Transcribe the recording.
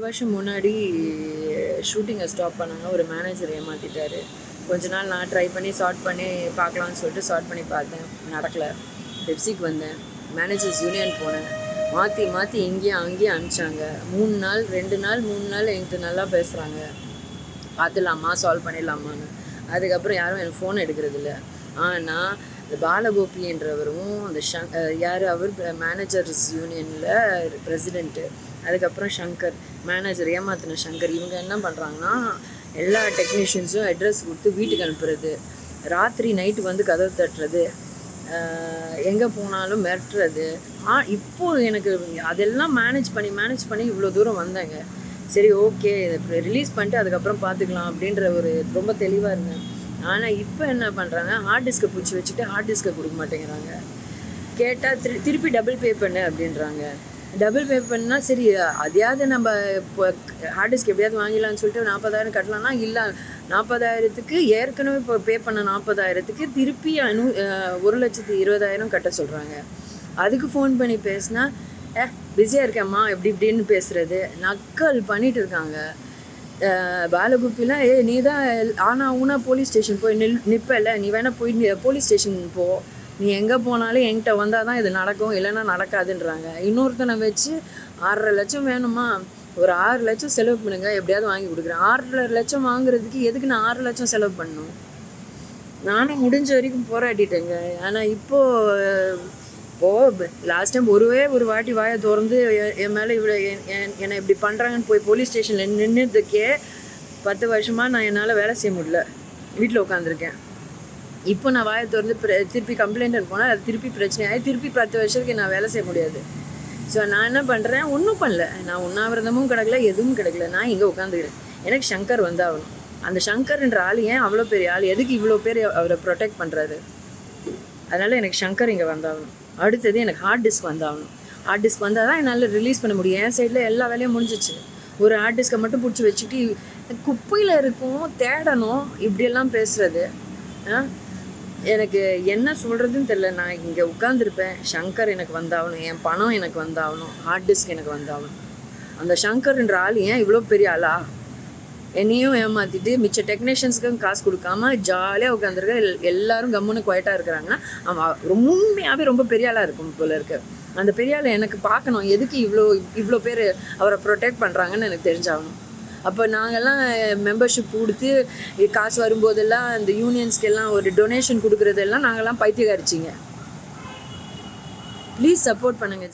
வருஷம் முன்னாடி ஷூட்டிங்கை ஸ்டாப் பண்ணாங்க. ஒரு மேனேஜர் ஏமாற்றிட்டாரு. கொஞ்ச நாள் நான் ட்ரை பண்ணி ஷார்ட் பண்ணி பார்க்கலான்னு சொல்லிட்டு ஷார்ட் பண்ணி பார்த்தேன். நடக்கலை. பெப்சிக்கு வந்தேன். மேனேஜர்ஸ் யூனியன் போனேன். மாற்றி மாற்றி இங்கேயும் அங்கேயும் அனுப்பிச்சாங்க. 3 நாள் 2 நாள் 3 நாள் என்கிட்ட நல்லா பேசுகிறாங்க. பார்த்துடலாமா, சால்வ் பண்ணிடலாமான்னு. அதுக்கப்புறம் யாரும் எனக்கு ஃபோன் எடுக்கிறதில்ல. ஆனால் இந்த பாலகோபின்றவரும் அந்த யார் அவர் மேனேஜர்ஸ் யூனியனில் பிரசிடெண்ட்டு, அதுக்கப்புறம் சங்கர் மேனேஜர் ஏமாத்தின சங்கர், இவங்க என்ன பண்ணுறாங்கன்னா எல்லா டெக்னீஷியன்ஸும் அட்ரஸ் கொடுத்து வீட்டுக்கு அனுப்புறது, ராத்திரி நைட்டு வந்து கதவு தட்டுறது, எங்கே போனாலும் மிரட்டுறது. இப்போது எனக்கு அதெல்லாம் மேனேஜ் பண்ணி இவ்வளோ தூரம் வந்தேங்க. சரி, ஓகே, இதை ரிலீஸ் பண்ணிட்டு அதுக்கப்புறம் பார்த்துக்கலாம் அப்படின்ற ஒரு ரொம்ப தெளிவாக இருந்தேன். ஆனால் இப்போ என்ன பண்ணுறாங்க, ஹார்ட் டிஸ்கை பிடிச்சி வச்சுட்டு ஹார்ட் டிஸ்கை கொடுக்க மாட்டேங்கிறாங்க. கேட்டால் திருப்பி டபுள் பே பண்ணு அப்படின்றாங்க. டபுள் பே பண்ணால் சரி, அதையாவது நம்ம இப்போ ஹார்ட் டிஸ்க் எப்படியாவது வாங்கிடலான்னு சொல்லிட்டு 40,000 கட்டலாம்னா, இல்லை 40,000க்கு ஏற்கனவே இப்போ பே பண்ண 40,000க்கு திருப்பி 1,20,000 கட்ட சொல்கிறாங்க. அதுக்கு ஃபோன் பண்ணி பேசினா பிஸியாக இருக்கேம்மா இப்படின்னு பேசுகிறது, நக்கல் பண்ணிகிட்டு இருக்காங்க. பாலகுப்பிலாம் நீ தான் ஊனா போலீஸ் ஸ்டேஷன் போய் நிற்பல, நீ வேணால் போய் போலீஸ் ஸ்டேஷன் போ, நீ எங்கே போனாலும் என்கிட்ட வந்தால் தான் இது நடக்கும், இல்லைன்னா நடக்காதுன்றாங்க. இன்னொருத்தனை வச்சு 6.5 லட்சம் வேணுமா, ஒரு 6 லட்சம் செலவு பண்ணுங்க, எப்படியாவது வாங்கி கொடுக்குறேன். 6.5 லட்சம் வாங்குறதுக்கு எதுக்கு நான் 6 லட்சம் செலவு பண்ணணும்? நானும் முடிஞ்ச வரைக்கும் போராடிட்டேங்க. ஆனால் இப்போது லாஸ்ட் டைம் ஒரு வாட்டி வாயை திறந்து என் மேலே இவ்வளோ என்னை இப்படி பண்ணுறாங்கன்னு போய் போலீஸ் ஸ்டேஷனில் நின்றுதுக்கே 10 வருஷமாக நான் என்னால் வேலை செய்ய முடியல, வீட்டில் உட்காந்துருக்கேன். இப்போ நான் வாயை திறந்து திருப்பி கம்ப்ளைண்ட் போனால் அது திருப்பி பிரச்சனையாகி திருப்பி 10 வருஷத்துக்கு நான் வேலை செய்ய முடியாது. ஸோ நான் என்ன பண்ணுறேன், ஒன்றும் பண்ணல, நான் உண்ணாவிரதமும் கிடக்கல, எதுவும் கிடக்கல, நான் இங்கே உட்காந்துக்கிறேன். எனக்கு சங்கர் வந்தாகணும். அந்த சங்கர்ன்ற ஆள் ஏன் அவ்வளோ பெரிய ஆள், எதுக்கு இவ்வளோ பேர் அவரை ப்ரொடெக்ட் பண்ணுறாரு? அதனால் எனக்கு சங்கர் இங்கே வந்தாகணும். அடுத்தது எனக்கு ஹார்ட் டிஸ்க் வந்தாகணும். ஹார்ட் டிஸ்க் வந்தால் தான் என்னால் ரிலீஸ் பண்ண முடியும். என் சைடில் எல்லா வேலையும் முடிஞ்சிச்சு. ஒரு ஹார்ட் டிஸ்கை மட்டும் பிடிச்சி வச்சுட்டு குப்பையில் இருக்கும், தேடணும், இப்படியெல்லாம் பேசுகிறது எனக்கு என்ன சொல்கிறதுன்னு தெரில. நான் இங்கே உட்காந்துருப்பேன், சங்கர் எனக்கு வந்தாகணும், என் பணம் எனக்கு வந்தாகணும், ஹார்ட் டிஸ்க் எனக்கு வந்தாகணும். அந்த சங்கர்ன்ற ஆள் ஏன் இவ்வளோ பெரிய ஆளா? என்னையும் ஏமாற்றிட்டு மிச்ச டெக்னீஷியன்ஸுக்கும் காசு கொடுக்காம ஜாலியாக உட்காந்துருக்க எல்லோரும் கம்முன்னு குவைட்டாக இருக்கிறாங்கன்னா அவன் உண்மையாகவே ரொம்ப பெரிய ஆளாக இருக்கும் போல இருக்கு. அந்த பெரிய ஆளை எனக்கு பார்க்கணும், எதுக்கு இவ்வளோ பேர் அவரை ப்ரொடெக்ட் பண்ணுறாங்கன்னு எனக்கு தெரிஞ்சாகணும். அப்போ நாங்கள்லாம் மெம்பர்ஷிப் கொடுத்து காசு வரும்போதெல்லாம் அந்த யூனியன்ஸ்க்கெல்லாம் ஒரு டொனேஷன் கொடுக்குறதெல்லாம் நாங்கள்லாம் பைத்தியக்காரிச்சிங்க. ப்ளீஸ் சப்போர்ட் பண்ணுங்கள்.